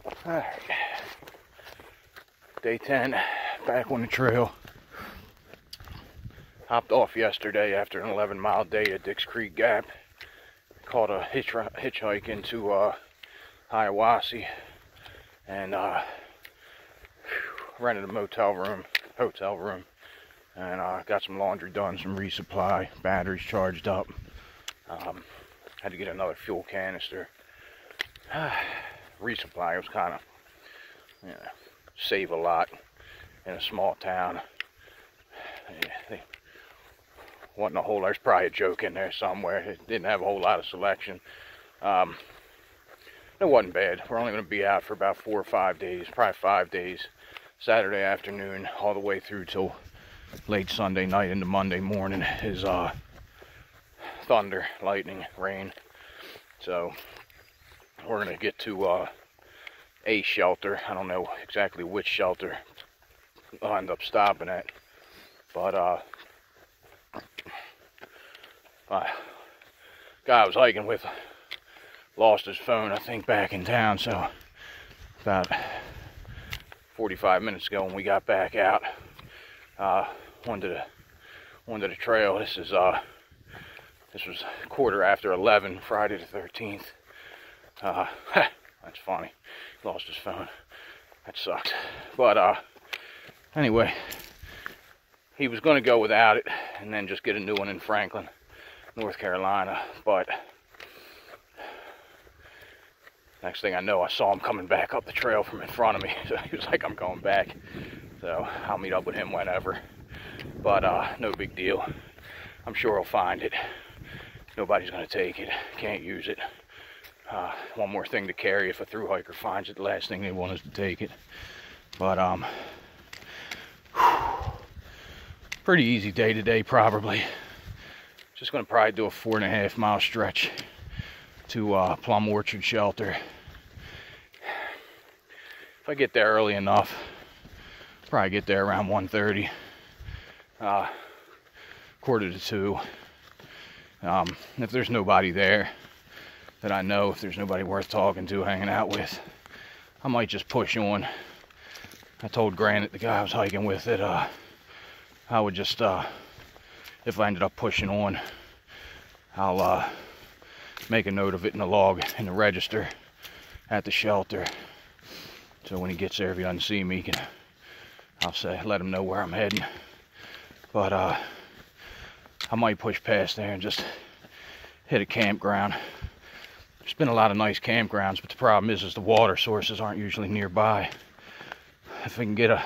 Alright. Day 10, back on the trail. Hopped off yesterday after an 11-mile day at Dix Creek Gap. Caught a hitchhike into Hiawassee and rented a hotel room, and got some laundry done, some resupply, batteries charged up. Had to get another fuel canister. Resupply was kind of, save a lot in a small town. They wasn't a whole, there's probably a joke in there somewhere. It didn't have a whole lot of selection. It wasn't bad. We're only going to be out for about 4 or 5 days, probably 5 days. Saturday afternoon all the way through till late Sunday night into Monday morning is thunder, lightning, rain. So we're going to get to a shelter. I don't know exactly which shelter I'll end up stopping at, but guy I was hiking with lost his phone, I think, back in town. So about 45 minutes ago when we got back out, onto the trail. This was 11:15, Friday the 13th. That's funny. Lost his phone. That sucks. But anyway, he was going to go without it and then just get a new one in Franklin, North Carolina. But next thing I know, I saw him coming back up the trail from in front of me. So he was like, I'm going back. So I'll meet up with him whenever. But no big deal. I'm sure he'll find it. Nobody's going to take it. Can't use it. One more thing to carry if a thru hiker finds it. The last thing they want is to take it. But pretty easy day today, probably. Just going to probably do a 4.5 mile stretch to Plum Orchard Shelter. If I get there early enough, probably get there around 1:30, 1:45. If there's nobody there that I know, if there's nobody worth talking to, hanging out with, I might just push on. I told Granite, the guy I was hiking with, that I would just, if I ended up pushing on, I'll make a note of it in the log, in the register at the shelter. So when he gets there, if he doesn't see me, I'll let him know where I'm heading. But I might push past there and just hit a campground. There's been a lot of nice campgrounds, but the problem is the water sources aren't usually nearby. If I can get a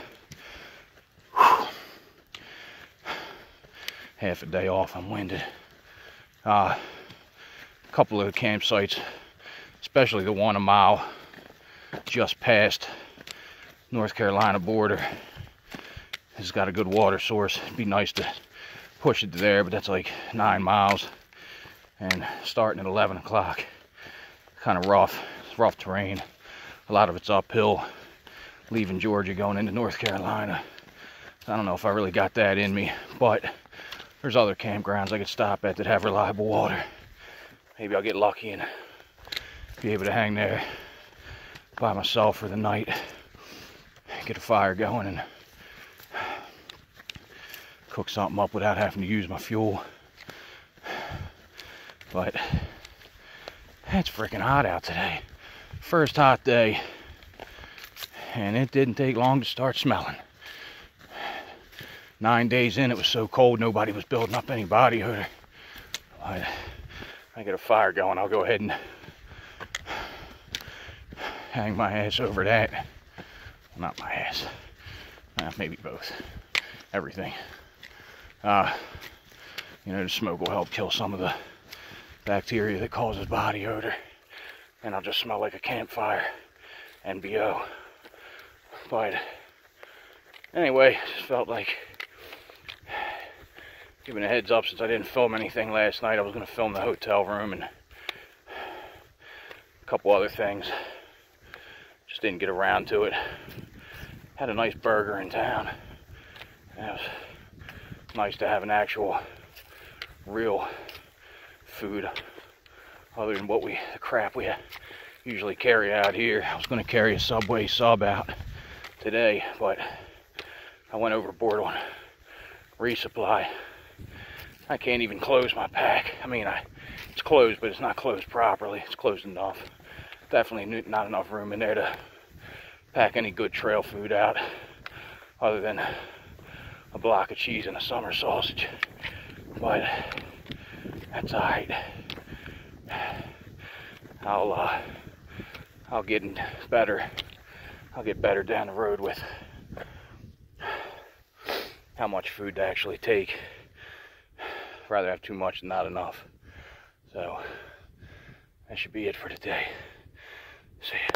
half a day off, I'm winded. A couple of the campsites, especially the one a mile just past North Carolina border, has got a good water source. It'd be nice to push it to there, but that's like 9 miles, and starting at 11 o'clock. Kind of rough. It's rough terrain. A lot of it's uphill, leaving Georgia going into North Carolina. I don't know if I really got that in me, but there's other campgrounds I could stop at that have reliable water. Maybe I'll get lucky and be able to hang there by myself for the night, get a fire going, and cook something up without having to use my fuel. But it's freaking hot out today. First hot day, and it didn't take long to start smelling. 9 days in, it was so cold nobody was building up any body odor. But I get a fire going, I'll go ahead and hang my ass over that. Well, not my ass, maybe both, everything. The smoke will help kill some of the bacteria that causes body odor, and I'll just smell like a campfire and BO. But anyway, just felt like giving a heads up, since I didn't film anything last night. I was going to film the hotel room and a couple other things. Just didn't get around to it. Had a nice burger in town. It was nice to have an actual, real food other than the crap we usually carry out here. I was going to carry a Subway sub out today, but I went overboard on resupply. I can't even close my pack. I mean, it's closed, but it's not closed properly. It's closed enough. Definitely not enough room in there to pack any good trail food out, other than a block of cheese and a summer sausage. But that's alright. I'll get better. I'll get better down the road with how much food to actually take. Rather have too much than not enough. So that should be it for today. See ya.